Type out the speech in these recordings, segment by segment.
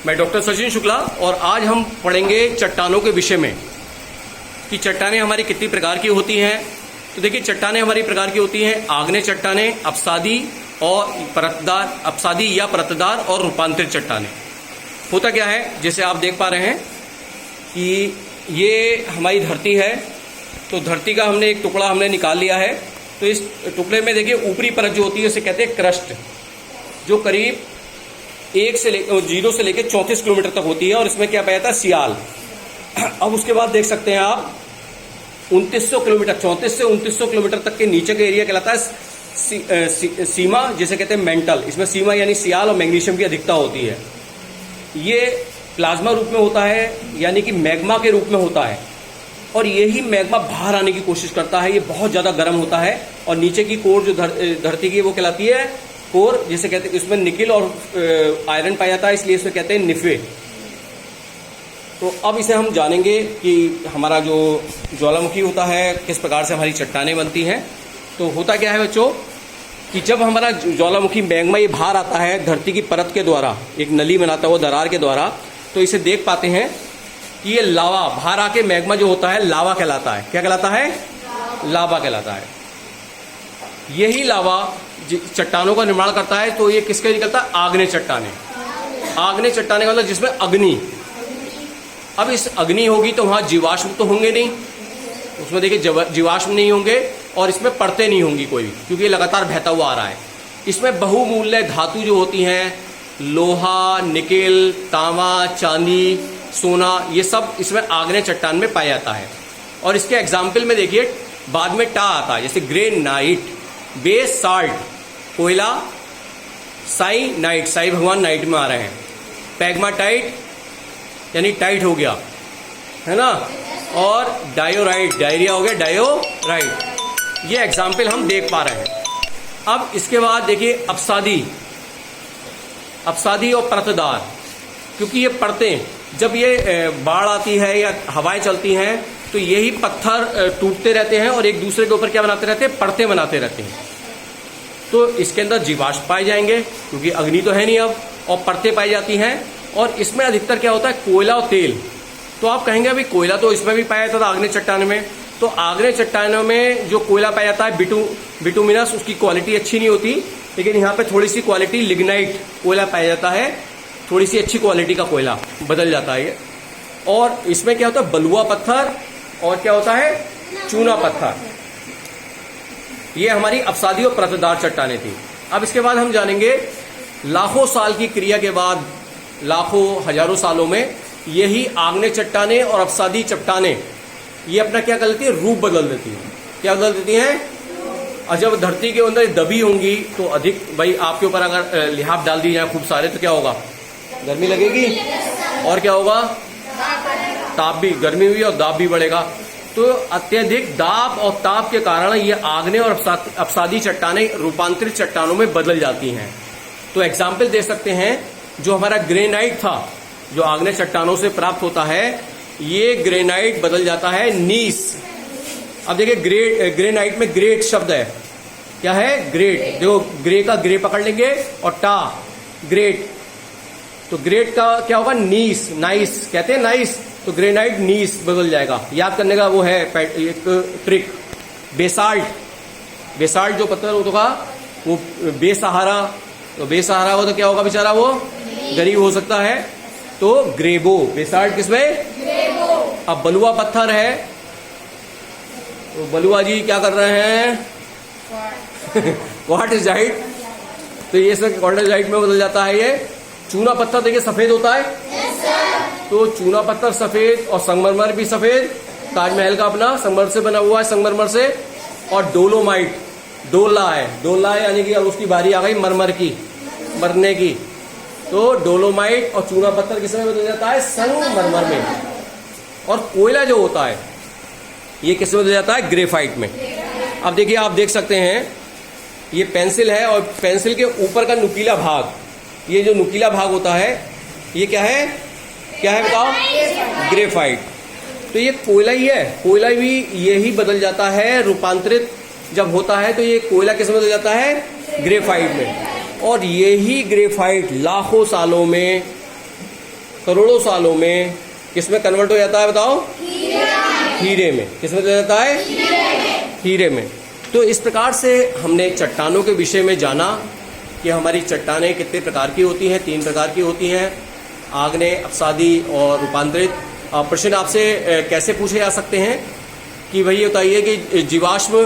मैं डॉक्टर सचिन शुक्ला और आज हम पढ़ेंगे चट्टानों के विषय में कि चट्टानें हमारी कितनी प्रकार की होती हैं। तो देखिए, चट्टानें हमारी प्रकार की होती हैं आग्नेय चट्टानें, अपसादी और परतदार, अपसादी या परतदार और रूपांतरित चट्टानें। होता क्या है, जैसे आप देख पा रहे हैं कि ये हमारी धरती है, तो धरती का हमने एक टुकड़ा हमने निकाल लिया है। तो इस टुकड़े में देखिए ऊपरी परत जो होती है उसे कहते हैं क्रस्ट, जो करीब 0 से लेकर 34 किलोमीटर तक होती है और इसमें क्या पाया जाता है, सियाल। अब उसके बाद देख सकते हैं आप 2900 किलोमीटर, 34 से 2900 किलोमीटर तक के नीचे का एरिया कहलाता है सीमा, जिसे कहते हैं मेंटल। इसमें सीमा यानी सियाल और मैग्नीशियम की अधिकता होती है। ये प्लाज्मा रूप में होता है, यानी कि मैग्मा के रूप में होता है, और यही मैग्मा बाहर आने की कोशिश करता है। ये बहुत ज़्यादा गर्म होता है और नीचे की कोर जो धरती की वो कहलाती है कोर, जिसे कहते हैं, इसमें निकिल और आयरन पाया जाता है, इसलिए इसे कहते हैं निफे। तो अब इसे हम जानेंगे कि हमारा जो ज्वालामुखी होता है किस प्रकार से हमारी चट्टानें बनती हैं। तो होता क्या है बच्चों कि जब हमारा ज्वालामुखी मैग्मा ये बाहर आता है धरती की परत के द्वारा, एक नली बनाता है वो दरार के द्वारा, तो इसे देख पाते हैं कि ये लावा बाहर आके मैग्मा जो होता है लावा कहलाता है। क्या कहलाता है? लावा कहलाता है। यही लावा चट्टानों का निर्माण करता है। तो ये किसके निकलता है? आग्नेय चट्टानें। आग्नेय चट्टानें का मतलब जिसमें अग्नि। अब इस अग्नि होगी तो वहां जीवाश्म तो होंगे नहीं, उसमें देखिए जीवाश्म नहीं होंगे और इसमें परतें नहीं होंगी कोई, क्योंकि ये लगातार बहता हुआ आ रहा है। इसमें बहुमूल्य धातु जो होती हैं, लोहा, निकेल, तांबा, चांदी, सोना, ये सब इसमें आग्नेय चट्टान में पाया जाता है। और इसके एग्जाम्पल में देखिए बाद में टा आता है, जैसे ग्रेनाइट, बेस साल्ट, कोयला, साइनाइट, साई भगवान नाइट में आ रहे हैं, पैग्माटाइट यानी टाइट हो गया है ना, और डायोराइट, डायरिया हो गया, डायोराइट। ये एग्जाम्पल हम देख पा रहे हैं। अब इसके बाद देखिए अपसादी, अपसादी और परतदार, क्योंकि ये परतें जब ये बाढ़ आती है या हवाएं चलती हैं तो यही पत्थर टूटते रहते हैं और एक दूसरे के ऊपर क्या बनाते रहते हैं, परतें बनाते रहते हैं। तो इसके अंदर जीवाश्म पाए जाएंगे क्योंकि अग्नि तो है नहीं अब, और परतें पाई जाती हैं। और इसमें अधिकतर क्या होता है, कोयला और तेल। तो आप कहेंगे अभी कोयला तो इसमें भी पाया जाता था आग्नेय चट्टान में। तो आग्नेय चट्टानों में जो कोयला पाया जाता है बिटुमिनस, उसकी क्वालिटी अच्छी नहीं होती, लेकिन यहाँ पे थोड़ी सी क्वालिटी लिग्नाइट कोयला पाया जाता है, थोड़ी सी अच्छी क्वालिटी का कोयला बदल जाता है ये। और इसमें क्या होता है, बलुआ पत्थर, और क्या होता है, चूना पत्थर। ये हमारी अपसादी और परतदार चट्टानें थी। अब इसके बाद हम जानेंगे लाखों साल की क्रिया के बाद, लाखों हजारों सालों में यही आग्नेय चट्टानें और अपसादी चट्टानें ये अपना क्या कर लेती है, रूप बदल देती है। क्या बदल देती हैं? और जब धरती के अंदर दबी होंगी तो अधिक, भाई आपके ऊपर अगर लिहाफ डाल दी जाए खूब सारे तो क्या होगा, गर्मी लगेगी, और क्या होगा, ताप भी, गर्मी भी और दाब भी बढ़ेगा। तो अत्यधिक दाब और ताप के कारण ये आग्नेय और अपसादी चट्टानें रूपांतरित चट्टानों में बदल जाती हैं। तो एग्जाम्पल दे सकते हैं, जो हमारा ग्रेनाइट था जो आग्नेय चट्टानों से प्राप्त होता है, ये ग्रेनाइट बदल जाता है नीस। अब देखिए ग्रेनाइट में ग्रेट शब्द है, क्या है, ग्रेट। देखो ग्रे का ग्रे पकड़ लेंगे और टा, ग्रेट। तो ग्रेट का क्या होगा, नीस, नाइस कहते हैं, नाइस। तो ग्रेनाइट नीस बदल जाएगा। याद करने का वो है एक ट्रिक। बेसाल्ट, बेसाल्ट जो पत्थर होगा वो बेसहारा, तो बेसहारा हो तो क्या होगा, बेचारा वो गरीब हो सकता है। तो ग्रेबो, बेसाल्ट किसमें, ग्रेबो। अब बलुआ पत्थर है, तो बलुआ जी क्या कर रहे हैं, क्वार्टजाइट, तो ये सब क्वार्टजाइट में बदल जाता है। ये चूना पत्थर देखिए सफेद होता है, तो चूना पत्थर सफेद, और संगमरमर भी सफेद, ताजमहल का अपना संगमरमर से बना हुआ है, संगमरमर से। और डोलोमाइट, डोला है, डोला है यानी कि अब उसकी बारी आ गई मरमर की, मरने की। तो डोलोमाइट और चूना पत्थर किसमें बदल जाता है, संगमरमर में। और कोयला जो होता है ये किसमें बदल जाता है, ग्रेफाइट में। अब देखिए आप देख सकते हैं ये पेंसिल है, और पेंसिल के ऊपर का नुकीला भाग, ये जो नुकीला भाग होता है ये क्या है, क्या है बताओ, ग्रेफाइट। तो ये कोयला ही है, कोयला भी यही बदल जाता है, रूपांतरित जब होता है तो ये कोयला किस में बदल जाता है, ग्रेफाइट में। और यही ग्रेफाइट लाखों सालों में करोड़ों सालों में किस में कन्वर्ट हो जाता है बताओ? हीरे में। किस में हो जाता है? हीरे में। तो इस प्रकार से हमने चट्टानों के विषय में जाना कि हमारी चट्टानें कितने प्रकार की होती हैं। 3 प्रकार की होती हैं, आग्नेय, अपसादी और रूपांतरित। प्रश्न आपसे कैसे पूछे जा सकते हैं कि भाई ये बताइए कि जीवाश्म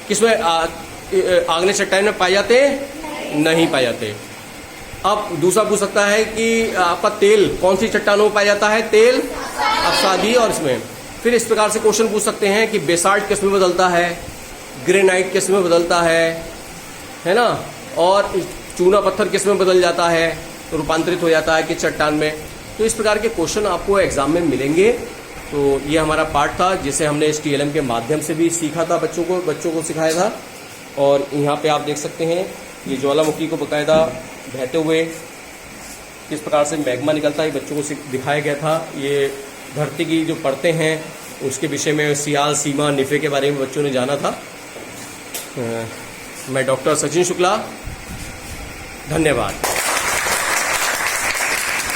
किसमें आग्नेय चट्टान में पाए जाते हैं? नहीं पाए जाते। अब दूसरा पूछ सकता है कि आपका तेल कौन सी चट्टानों में पाया जाता है? तेल अपसादी और इसमें। फिर इस प्रकार से क्वेश्चन पूछ सकते हैं कि बेसाल्ट किस में बदलता है, ग्रेनाइट किस में बदलता है ना, और चूना पत्थर किस में बदल जाता है, रूपांतरित हो जाता है कि चट्टान में। तो इस प्रकार के क्वेश्चन आपको एग्जाम में मिलेंगे। तो ये हमारा पार्ट था जिसे हमने इस TLM के माध्यम से भी सीखा था, बच्चों को सिखाया था। और यहाँ पे आप देख सकते हैं ये ज्वालामुखी को बकायदा बहते हुए किस प्रकार से मैग्मा निकलता है, बच्चों को दिखाया गया था। ये धरती की जो परतें हैं उसके विषय में सियाल, सीमा, निफे के बारे में बच्चों ने जाना था। मैं डॉक्टर सचिन शुक्ला, धन्यवाद।